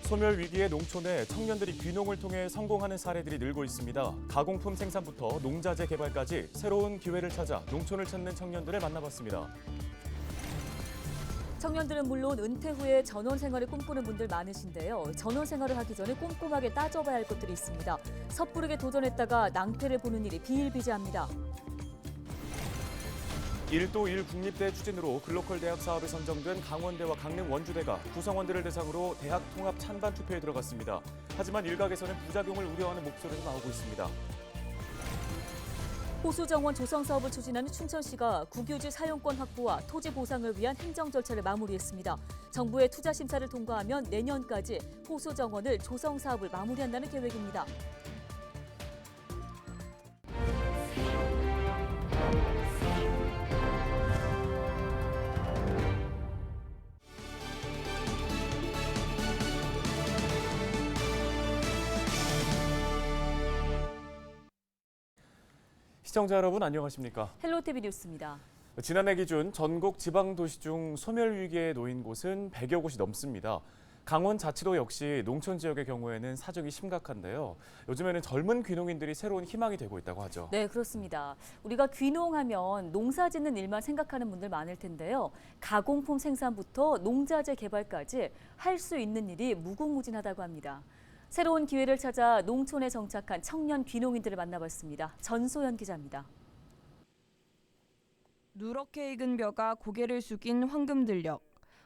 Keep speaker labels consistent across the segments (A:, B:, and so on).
A: 소멸 위기의 농촌에 청년들이 귀농을 통해 성공하는 사례들이 늘고 있습니다. 가공품 생산부터 농자재 개발까지 새로운 기회를 찾아 농촌을 찾는 청년들을 만나봤습니다.
B: 청년들은 물론 은퇴 후에 전원 생활을 꿈꾸는 분들 많으신데요. 전원 생활을 하기 전에 꼼꼼하게 따져봐야 할 것들이 있습니다. 섣부르게 도전했다가 낭패를 보는 일이 비일비재합니다.
A: 1도 1 국립대 추진으로 글로컬 대학 사업에 선정된 강원대와 강릉 원주대가 구성원들을 대상으로 대학 통합 찬반 투표에 들어갔습니다. 하지만 일각에서는 부작용을 우려하는 목소리도 나오고 있습니다.
B: 호수정원 조성 사업을 추진하는 춘천시가 국유지 사용권 확보와 토지 보상을 위한 행정 절차를 마무리했습니다. 정부의 투자 심사를 통과하면 내년까지 호수정원을 조성 사업을 마무리한다는 계획입니다.
A: 시청자 여러분 안녕하십니까?
B: 헬로티비 뉴스입니다.
A: 지난해 기준 전국 지방도시 중 소멸 위기에 놓인 곳은 100여 곳이 넘습니다. 강원자치도 역시 농촌 지역의 경우에는 사정이 심각한데요. 요즘에는 젊은 귀농인들이 새로운 희망이 되고 있다고 하죠.
B: 네, 그렇습니다. 우리가 귀농하면 농사 짓는 일만 생각하는 분들 많을 텐데요. 가공품 생산부터 농자재 개발까지 할 수 있는 일이 무궁무진하다고 합니다. 새로운 기회를 찾아 농촌에 정착한 청년 귀농인들을 만나봤습니다. 전소연 기자입니다.
C: 누렇게 익은 벼가 고개를 숙인 황금들녘.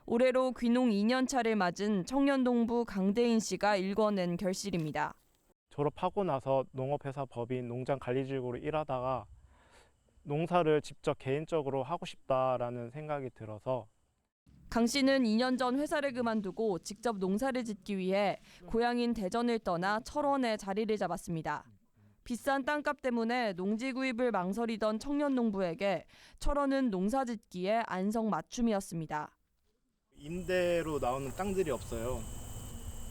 C: 올해로 귀농 2년 차를 맞은 청년농부 강대인 씨가 일궈낸 결실입니다.
D: 졸업하고 나서 농업회사 법인 농장관리직으로 일하다가 농사를 직접 개인적으로 하고 싶다라는 생각이 들어서
C: 강 씨는 2년 전 회사를 그만두고 직접 농사를 짓기 위해 고향인 대전을 떠나 철원에 자리를 잡았습니다. 비싼 땅값 때문에 농지 구입을 망설이던 청년 농부에게 철원은 농사 짓기에 안성맞춤이었습니다.
D: 임대로 나오는 땅들이 없어요.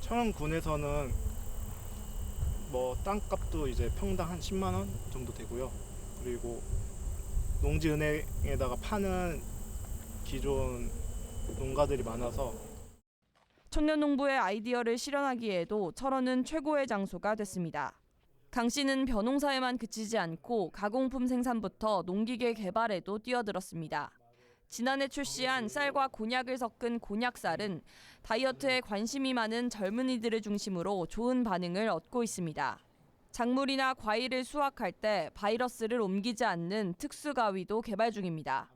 D: 철원군에서는 땅값도 이제 평당 한 10만 원 정도 되고요. 그리고 농지은행에다가 파는 기존 농가들이 많아서
C: 청년 농부의 아이디어를 실현하기에도 철원은 최고의 장소가 됐습니다. 강 씨는 벼농사에만 그치지 않고 가공품 생산부터 농기계 개발에도 뛰어들었습니다. 지난해 출시한 쌀과 곤약을 섞은 곤약쌀은 다이어트에 관심이 많은 젊은이들을 중심으로 좋은 반응을 얻고 있습니다. 작물이나 과일을 수확할 때 바이러스를 옮기지 않는 특수 가위도 개발 중입니다.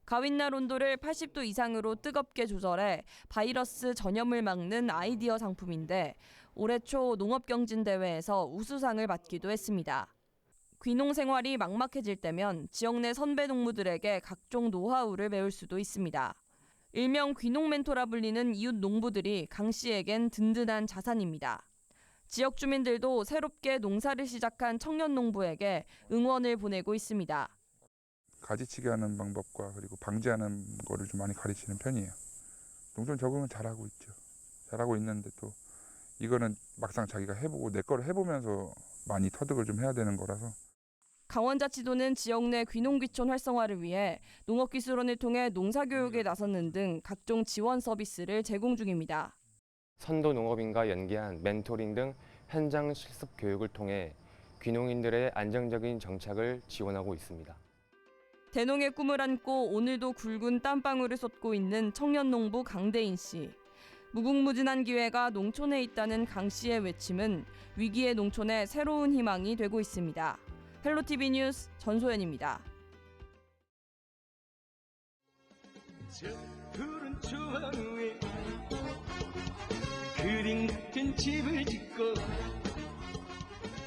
C: 가윗날 온도를 80도 이상으로 뜨겁게 조절해 바이러스 전염을 막는 아이디어 상품인데 올해 초 농업경진대회에서 우수상을 받기도 했습니다. 귀농 생활이 막막해질 때면 지역 내 선배 농부들에게 각종 노하우를 배울 수도 있습니다. 일명 귀농 멘토라 불리는 이웃 농부들이 강 씨에겐 든든한 자산입니다. 지역 주민들도 새롭게 농사를 시작한 청년 농부에게 응원을 보내고 있습니다.
E: 가지치기 하는 방법과 그리고 방지하는 거를 좀 많이 가르치는 편이에요. 농촌 적응은 잘하고 있죠. 잘하고 있는데 또 이거는 막상 자기가 해보고 내 거를 해보면서 많이 터득을 좀 해야 되는 거라서.
C: 강원자치도는 지역 내 귀농귀촌 활성화를 위해 농업기술원을 통해 농사교육에 나서는 등 각종 지원 서비스를 제공 중입니다.
F: 선도 농업인과 연계한 멘토링 등 현장 실습 교육을 통해 귀농인들의 안정적인 정착을 지원하고 있습니다.
C: 대농의 꿈을 안고 오늘도 굵은 땀방울을 쏟고 있는 청년 농부 강대인 씨. 무궁무진한 기회가 농촌에 있다는 강 씨의 외침은 위기의 농촌에 새로운 희망이 되고 있습니다. 헬로티비 뉴스 전소연입니다.
G: 저 푸른 초원 위에 그림 같은 집을 짓고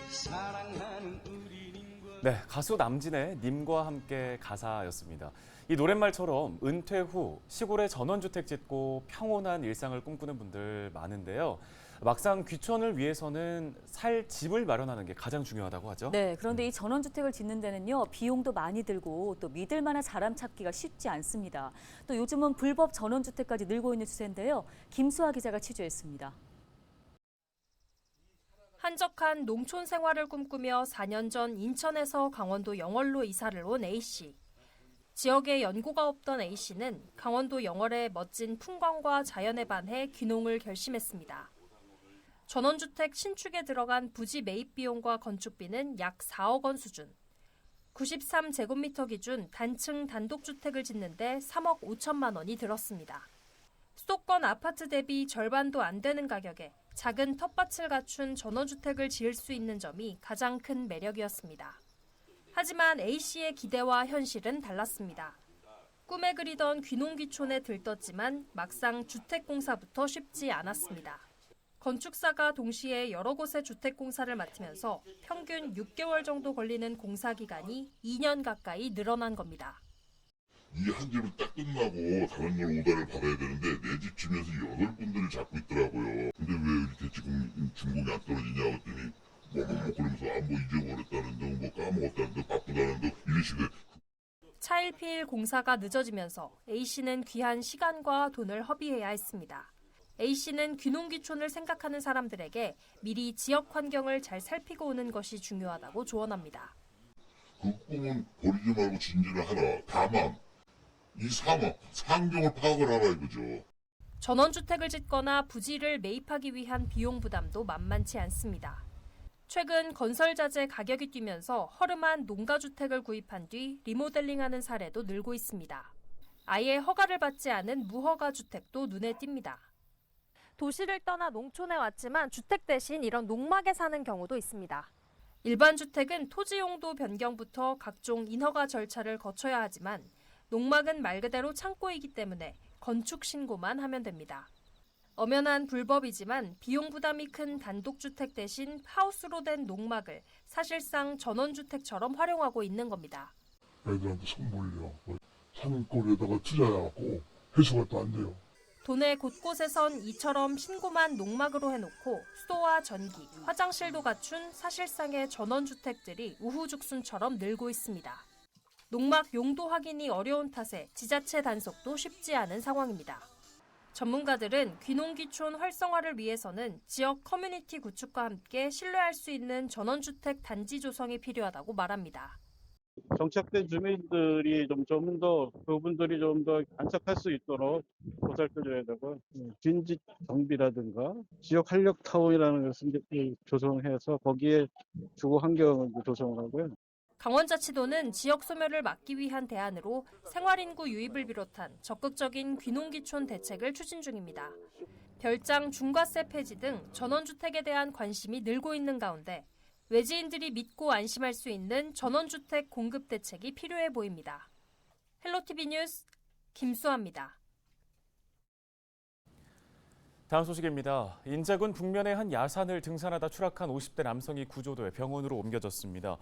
G: 사랑하는
A: 네, 가수 남진의 님과 함께 가사였습니다. 이 노랫말처럼 은퇴 후 시골에 전원주택 짓고 평온한 일상을 꿈꾸는 분들 많은데요. 막상 귀촌을 위해서는 살 집을 마련하는 게 가장 중요하다고 하죠.
B: 네, 그런데 이 전원주택을 짓는 데는요, 비용도 많이 들고 또 믿을 만한 사람 찾기가 쉽지 않습니다. 또 요즘은 불법 전원주택까지 늘고 있는 추세인데요. 김수아 기자가 취재했습니다.
H: 한적한 농촌 생활을 꿈꾸며 4년 전 인천에서 강원도 영월로 이사를 온 A씨. 지역에 연고가 없던 A씨는 강원도 영월의 멋진 풍광과 자연에 반해 귀농을 결심했습니다. 전원주택 신축에 들어간 부지 매입 비용과 건축비는 약 4억 원 수준. 93제곱미터 기준 단층 단독주택을 짓는데 3억 5천만 원이 들었습니다. 수도권 아파트 대비 절반도 안 되는 가격에 작은 텃밭을 갖춘 전원주택을 지을 수 있는 점이 가장 큰 매력이었습니다. 하지만 A씨의 기대와 현실은 달랐습니다. 꿈에 그리던 귀농귀촌에 들떴지만 막상 주택공사부터 쉽지 않았습니다. 건축사가 동시에 여러 곳의 주택공사를 맡으면서 평균 6개월 정도 걸리는 공사기간이 2년 가까이 늘어난 겁니다.
I: 이 한 집은 딱 끝나고 다른 걸 오다를 받아야 되는데 내 집 지면서 8군데를 잡고 있더라고요. 근데 왜 이렇게 지금 중공이 안 떨어지냐 그랬더니 그러면서 뭐 잊어버렸다는 등 뭐 까먹었다는 등 바쁘다는 등 이런 식의.
H: 차일피일 공사가 늦어지면서 A씨는 귀한 시간과 돈을 허비해야 했습니다. A씨는 귀농귀촌을 생각하는 사람들에게 미리 지역 환경을 잘 살피고 오는 것이 중요하다고 조언합니다.
I: 그 꿈은 버리지 말고 진지를 하라. 다만 이 상경을 파악을 하라 이거죠.
H: 전원주택을 짓거나 부지를 매입하기 위한 비용 부담도 만만치 않습니다. 최근 건설자재 가격이 뛰면서 허름한 농가주택을 구입한 뒤 리모델링하는 사례도 늘고 있습니다. 아예 허가를 받지 않은 무허가 주택도 눈에 띕니다.
J: 도시를 떠나 농촌에 왔지만 주택 대신 이런 농막에 사는 경우도 있습니다.
H: 일반 주택은 토지 용도 변경부터 각종 인허가 절차를 거쳐야 하지만 농막은 말 그대로 창고이기 때문에 건축 신고만 하면 됩니다. 엄연한 불법이지만 비용 부담이 큰 단독주택 대신 하우스로 된 농막을 사실상 전원주택처럼 활용하고 있는 겁니다.
I: 애들한테 선물이요. 산골에다가 투자해갖고 회수가 또 안 돼요.
H: 도내 곳곳에선 이처럼 신고만 농막으로 해놓고 수도와 전기, 화장실도 갖춘 사실상의 전원주택들이 우후죽순처럼 늘고 있습니다. 농막 용도 확인이 어려운 탓에 지자체 단속도 쉽지 않은 상황입니다. 전문가들은 귀농귀촌 활성화를 위해서는 지역 커뮤니티 구축과 함께 신뢰할 수 있는 전원주택 단지 조성이 필요하다고 말합니다.
K: 정착된 주민들이 좀 더 그분들이 좀 더 안착할 수 있도록 보살펴줘야 되고 빈집 정비라든가 지역 활력 타운이라는 것을 조성해서 거기에 주거 환경을 조성을 하고요.
H: 강원자치도는 지역 소멸을 막기 위한 대안으로 생활인구 유입을 비롯한 적극적인 귀농귀촌 대책을 추진 중입니다. 별장 중과세 폐지 등 전원주택에 대한 관심이 늘고 있는 가운데 외지인들이 믿고 안심할 수 있는 전원주택 공급 대책이 필요해 보입니다. 헬로티비 뉴스 김수아입니다.
A: 다음 소식입니다. 인제군 북면의 한 야산을 등산하다 추락한 50대 남성이 구조돼 병원으로 옮겨졌습니다.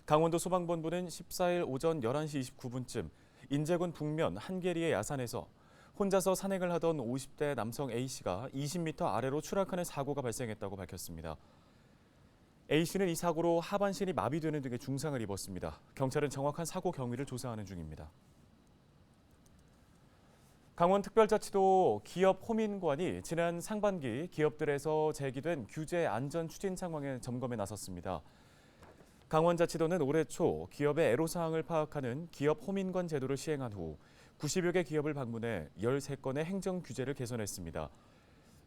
A: 강원도 소방본부는 14일 오전 11시 29분쯤 인제군 북면 한계리의 야산에서 혼자서 산행을 하던 50대 남성 A씨가 20m 아래로 추락하는 사고가 발생했다고 밝혔습니다. A씨는 이 사고로 하반신이 마비되는 등의 중상을 입었습니다. 경찰은 정확한 사고 경위를 조사하는 중입니다. 강원특별자치도 기업호민관이 지난 상반기 기업들에서 제기된 규제 안전 추진 상황의 점검에 나섰습니다. 강원자치도는 올해 초 기업의 애로사항을 파악하는 기업호민관 제도를 시행한 후 90여 개 기업을 방문해 13건의 행정 규제를 개선했습니다.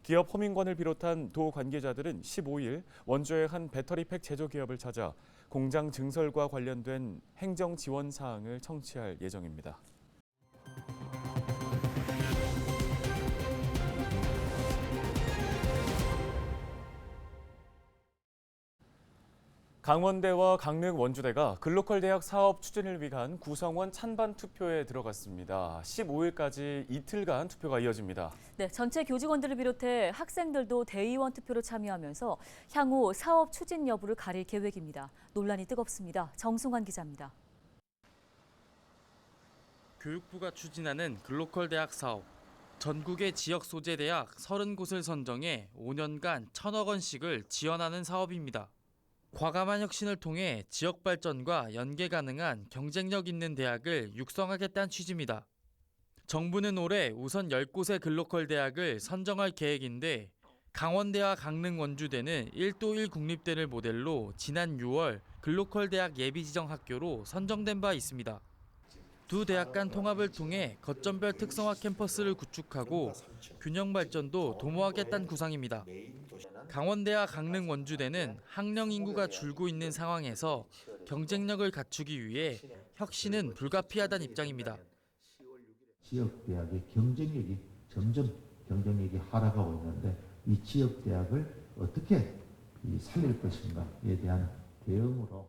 A: 기업 호민관을 비롯한 도 관계자들은 15일 원주의 한 배터리팩 제조 기업을 찾아 공장 증설과 관련된 행정 지원 사항을 청취할 예정입니다. 강원대와 강릉 원주대가 글로컬 대학 사업 추진을 위한 구성원 찬반 투표에 들어갔습니다. 15일까지 이틀간 투표가 이어집니다.
B: 네, 전체 교직원들을 비롯해 학생들도 대의원 투표로 참여하면서 향후 사업 추진 여부를 가릴 계획입니다. 논란이 뜨겁습니다. 정승환 기자입니다.
L: 교육부가 추진하는 글로컬 대학 사업. 전국의 지역 소재 대학 30곳을 선정해 5년간 1,000억 원씩을 지원하는 사업입니다. 과감한 혁신을 통해 지역 발전과 연계 가능한 경쟁력 있는 대학을 육성하겠다는 취지입니다. 정부는 올해 우선 10곳의 글로컬 대학을 선정할 계획인데 강원대와 강릉 원주대는 1도 1 국립대를 모델로 지난 6월 글로컬 대학 예비 지정 학교로 선정된 바 있습니다. 두 대학 간 통합을 통해 거점별 특성화 캠퍼스를 구축하고 균형 발전도 도모하겠다는 구상입니다. 강원대와 강릉 원주대는 학령 인구가 줄고 있는 상황에서 경쟁력을 갖추기 위해 혁신은 불가피하다는 입장입니다.
M: 지역 대학의 경쟁력이 점점 하락하고 있는데 이 지역 대학을 어떻게 살릴 것인가에 대한 대응으로.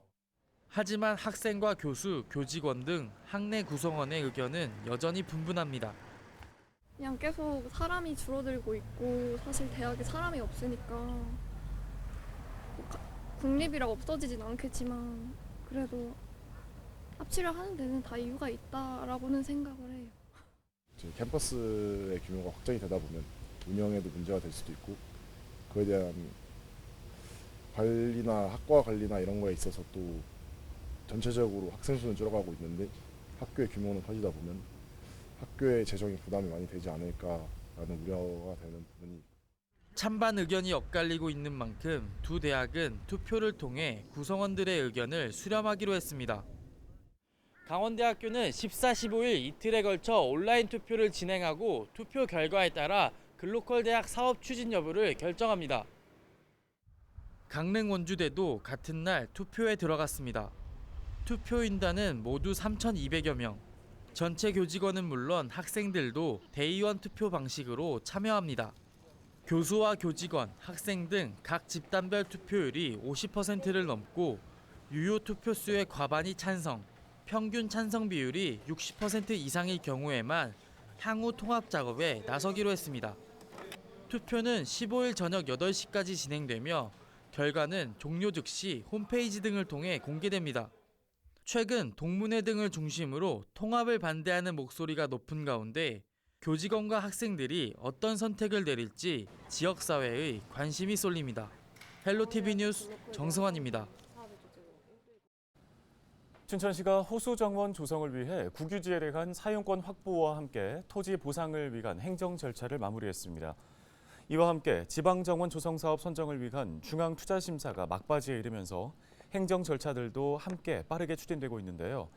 L: 하지만 학생과 교수, 교직원 등 학내 구성원의 의견은 여전히 분분합니다.
N: 그냥 계속 사람이 줄어들고 있고 사실 대학에 사람이 없으니까 국립이라 없어지진 않겠지만 그래도 합치려 하는 데는 다 이유가 있다라고는 생각을 해요.
O: 캠퍼스의 규모가 확장이 되다 보면 운영에도 문제가 될 수도 있고 그에 대한 관리나 학과 관리나 이런 거에 있어서 또 전체적으로 학생 수는 줄어가고 있는데 학교의 규모는 커지다 보면 학교의 재정에 부담이 많이 되지 않을까라는 우려가 되는 부분이.
L: 찬반 의견이 엇갈리고 있는 만큼 두 대학은 투표를 통해 구성원들의 의견을 수렴하기로 했습니다. 강원대학교는 14, 15일 이틀에 걸쳐 온라인 투표를 진행하고 투표 결과에 따라 글로컬 대학 사업 추진 여부를 결정합니다. 강릉 원주대도 같은 날 투표에 들어갔습니다. 투표인단은 모두 3,200여 명. 전체 교직원은 물론 학생들도 대의원 투표 방식으로 참여합니다. 교수와 교직원, 학생 등 각 집단별 투표율이 50%를 넘고 유효 투표수의 과반이 찬성, 평균 찬성 비율이 60% 이상일 경우에만 향후 통합 작업에 나서기로 했습니다. 투표는 15일 저녁 8시까지 진행되며 결과는 종료 즉시 홈페이지 등을 통해 공개됩니다. 최근 동문회 등을 중심으로 통합을 반대하는 목소리가 높은 가운데 교직원과 학생들이 어떤 선택을 내릴지 지역사회의 관심이 쏠립니다. 헬로티비 뉴스 정승환입니다.
A: 춘천시가 호수 정원 조성을 위해 국유지에 대한 사용권 확보와 함께 토지 보상을 위한 행정 절차를 마무리했습니다. 이와 함께 지방정원 조성사업 선정을 위한 중앙투자심사가 막바지에 이르면서 행정 절차들도 함께 빠르게 추진되고 있는데요.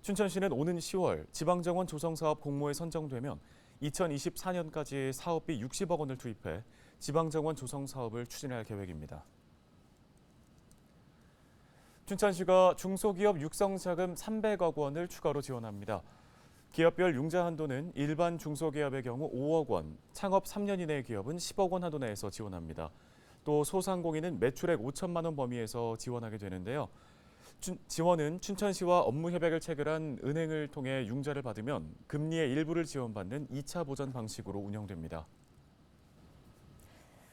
A: 춘천시는 오는 10월 지방정원 조성사업 공모에 선정되면 2024년까지 사업비 60억 원을 투입해 지방정원 조성사업을 추진할 계획입니다. 춘천시가 중소기업 육성자금 300억 원을 추가로 지원합니다. 기업별 융자 한도는 일반 중소기업의 경우 5억 원, 창업 3년 이내 기업은 10억 원 한도 내에서 지원합니다. 또 소상공인은 매출액 5천만 원 범위에서 지원하게 되는데요. 지원은 춘천시와 업무 협약을 체결한 은행을 통해 융자를 받으면 금리의 일부를 지원받는 2차 보전 방식으로 운영됩니다.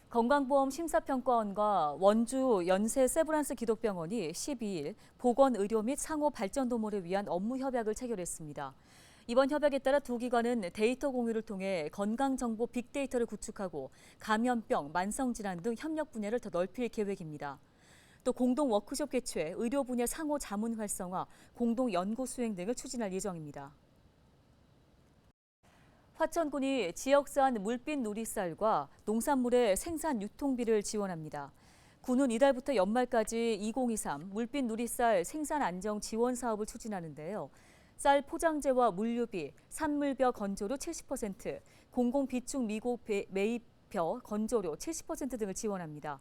B: 건강보험 심사평가원과 원주 연세 세브란스 기독병원이 12일 보건의료 및 상호 발전 도모를 위한 업무 협약을 체결했습니다. 이번 협약에 따라 두 기관은 데이터 공유를 통해 건강정보 빅데이터를 구축하고 감염병, 만성질환 등 협력 분야를 더 넓힐 계획입니다. 또 공동 워크숍 개최, 의료 분야 상호 자문 활성화, 공동 연구 수행 등을 추진할 예정입니다. 화천군이 지역산 물빛 누리쌀과 농산물의 생산 유통비를 지원합니다. 군은 이달부터 연말까지 2023 물빛 누리쌀 생산 안정 지원 사업을 추진하는데요. 쌀 포장재와 물류비, 산물벼 건조료 70%, 공공비축 미국 매입벼 건조료 70% 등을 지원합니다.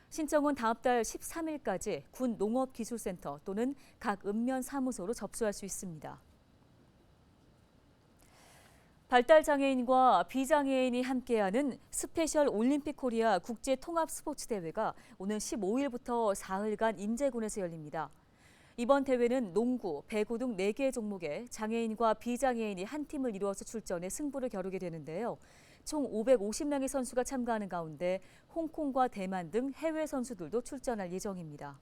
B: 신청은 다음 달 13일까지 군 농업기술센터 또는 각 읍면사무소로 접수할 수 있습니다. 발달장애인과 비장애인이 함께하는 스페셜 올림픽 코리아 국제통합스포츠대회가 오는 15일부터 4일간 인제군에서 열립니다. 이번 대회는 농구, 배구 등 4개 종목에 장애인과 비장애인이 한 팀을 이루어서 출전해 승부를 겨루게 되는데요. 총 550명의 선수가 참가하는 가운데 홍콩과 대만 등 해외 선수들도 출전할 예정입니다.